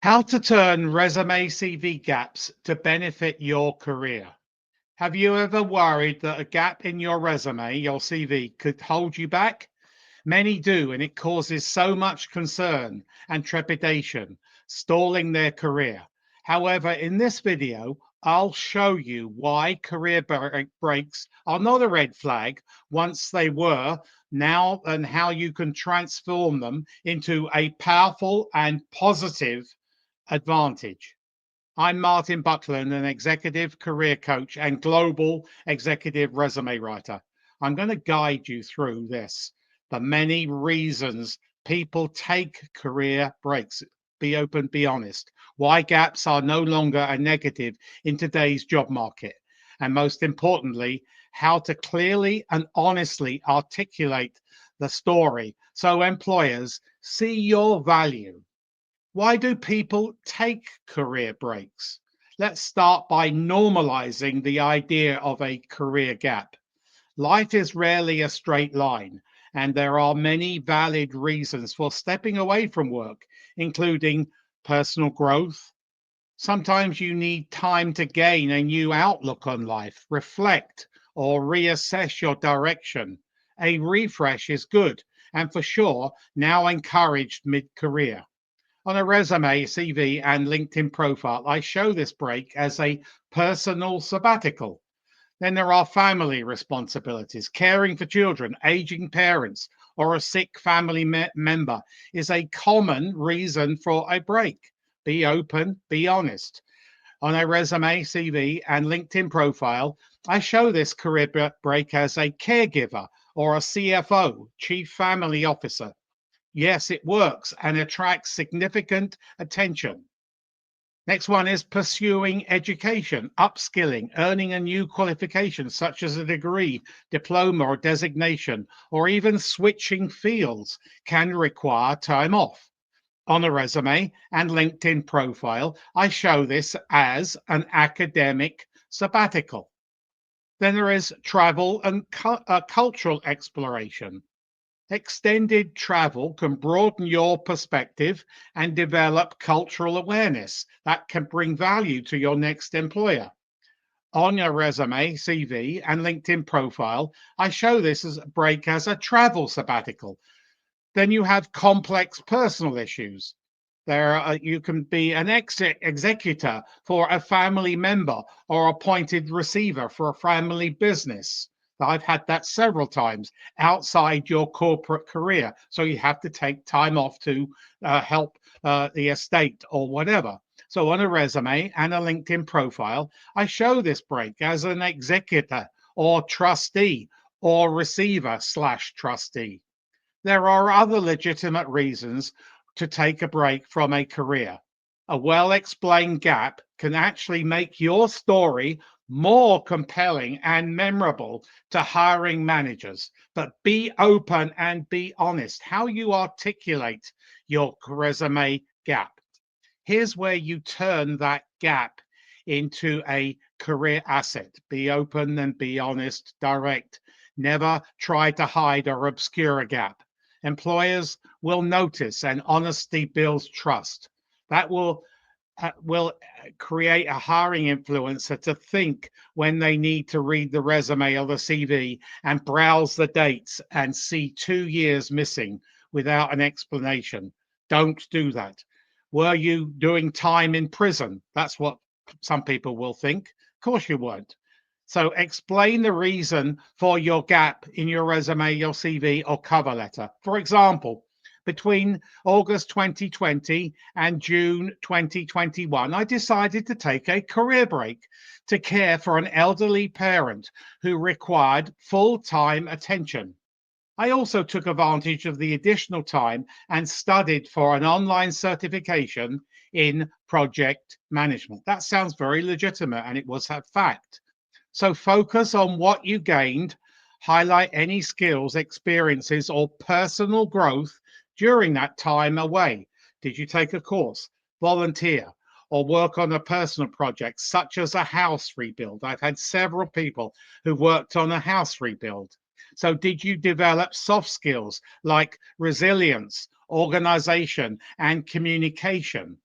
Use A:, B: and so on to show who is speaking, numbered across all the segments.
A: How to turn resume CV gaps to benefit your career. Have you ever worried that a gap in your resume, your CV, could hold you back? Many do, and it causes so much concern and trepidation, stalling their career. However, in this video, I'll show you why career breaks are not a red flag once they were now, and how you can transform them into a powerful and positive advantage. I'm Martin Buckland, an executive career coach and global executive resume writer. I'm going to guide you through this, the many reasons people take career breaks. Be open, be honest. Why gaps are no longer a negative in today's job market. And most importantly, how to clearly and honestly articulate the story so employers see your value. Why do people take career breaks? Let's start by normalizing the idea of a career gap. Life is rarely a straight line, and there are many valid reasons for stepping away from work, including personal growth. Sometimes you need time to gain a new outlook on life, reflect, or reassess your direction. A refresh is good, and for sure, now encouraged mid career. On a resume, CV, and LinkedIn profile, I show this break as a personal sabbatical. Then there are family responsibilities. Caring for children, aging parents, or a sick family member is a common reason for a break. Be open, be honest. On a resume, CV, and LinkedIn profile, I show this career break as a caregiver or a CFO, Chief Family Officer. Yes, it works and attracts significant attention. Next one is pursuing education, upskilling, earning a new qualification such as a degree, diploma, or designation, or even switching fields can require time off. On a resume and LinkedIn profile, I show this as an academic sabbatical. Then there is travel and cultural exploration. Extended travel can broaden your perspective and develop cultural awareness that can bring value to your next employer. On your resume, CV, and LinkedIn profile, I show this as a break as a travel sabbatical. Then you have complex personal issues. You can be an executor for a family member or appointed receiver for a family business. I've had that several times outside your corporate career. So you have to take time off to help the estate or whatever. So on a resume and a LinkedIn profile, I show this break as an executor or trustee or receiver slash trustee. There are other legitimate reasons to take a break from a career. A well explained gap can actually make your story more compelling and memorable to hiring managers. But be open and be honest how you articulate your resume gap. Here's where you turn that gap into a career asset. Be open and be honest, direct. Never try to hide or obscure a gap. Employers will notice, and honesty builds trust. That will create a hiring influencer to think when they need to read the resume or the CV and browse the dates and see 2 years missing without an explanation. Don't do that. Were you doing time in prison? That's what some people will think. Of course you weren't. So explain the reason for your gap in your resume, your CV, or cover letter. For example, between August 2020 and June 2021, I decided to take a career break to care for an elderly parent who required full-time attention. I also took advantage of the additional time and studied for an online certification in project management. That sounds very legitimate, and it was a fact. So focus on what you gained, highlight any skills, experiences, or personal growth during that time away. Did you take a course, volunteer, or work on a personal project such as a house rebuild? I've had several people who worked on a house rebuild. So did you develop soft skills like resilience, organization, and communication?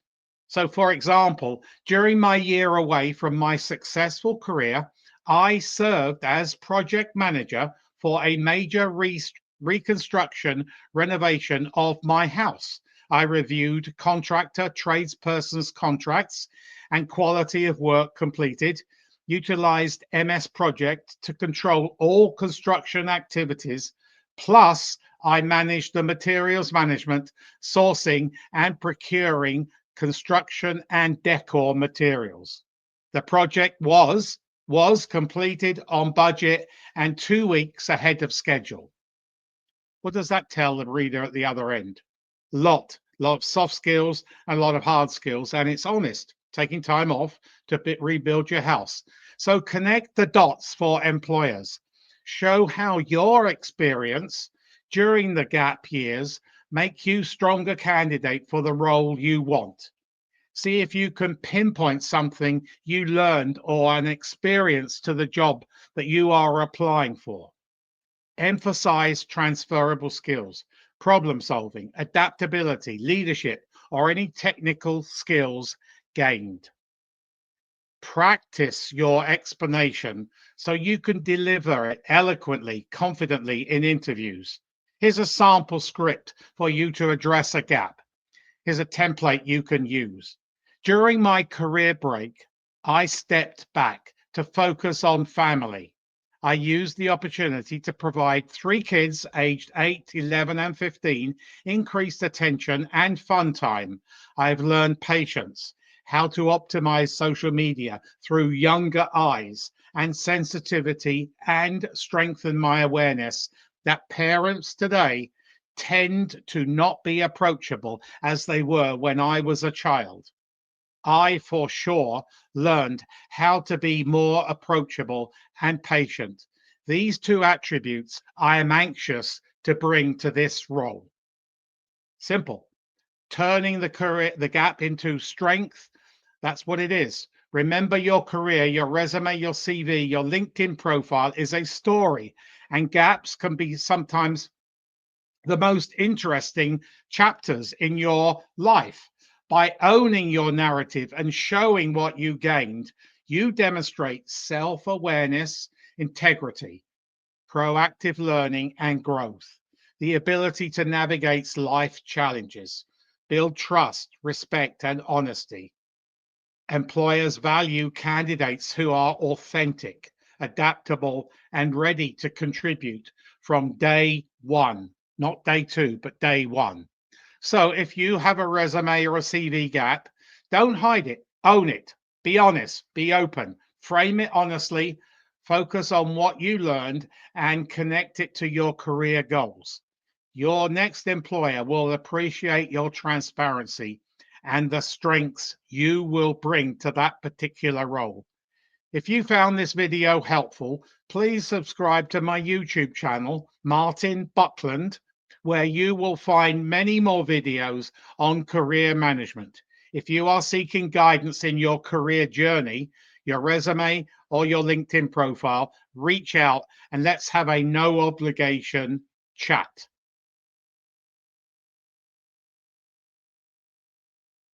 A: So, for example, during my year away from my successful career, I served as project manager for a major reconstruction renovation of my house. I reviewed contractor tradespersons' contracts and quality of work completed, utilized MS Project to control all construction activities. Plus, I managed the materials management, sourcing, and procuring construction and decor materials. The project was completed on budget and 2 weeks ahead of schedule. What does that tell the reader at the other end? Lot of soft skills and a lot of hard skills, and it's honest. Taking time off to rebuild your house. So connect the dots for employers. Show how your experience during the gap years make you stronger candidate for the role you want. See if you can pinpoint something you learned or an experience to the job that you are applying for. Emphasize transferable skills, problem solving, adaptability, leadership, or any technical skills gained. Practice your explanation so you can deliver it eloquently, confidently in interviews. Here's a sample script for you to address a gap. Here's a template you can use. During my career break, I stepped back to focus on family. I used the opportunity to provide 3 kids aged 8, 11, and 15 increased attention and fun time. I've learned patience, how to optimize social media through younger eyes, and sensitivity, and strengthen my awareness that parents today tend to not be approachable as they were when I was a child. I for sure learned how to be more approachable and patient. These two attributes I am anxious to bring to this role. Simple. Turning the gap into strength. That's what it is. Remember, your career, your resume, your CV, your LinkedIn profile is a story, and gaps can be sometimes the most interesting chapters in your life. By owning your narrative and showing what you gained, you demonstrate self awareness, integrity, proactive learning, and growth, the ability to navigate life challenges, build trust, respect, and honesty. Employers value candidates who are authentic, adaptable, and ready to contribute from day one, not day two, but day one. So if you have a resume or a CV gap, don't hide it, own it, be honest, be open, frame it honestly, focus on what you learned, and connect it to your career goals. Your next employer will appreciate your transparency and the strengths you will bring to that particular role. If you found this video helpful, please subscribe to my YouTube channel, Martin Buckland, where you will find many more videos on career management. If you are seeking guidance in your career journey, your resume, or your LinkedIn profile, reach out and let's have a no obligation chat.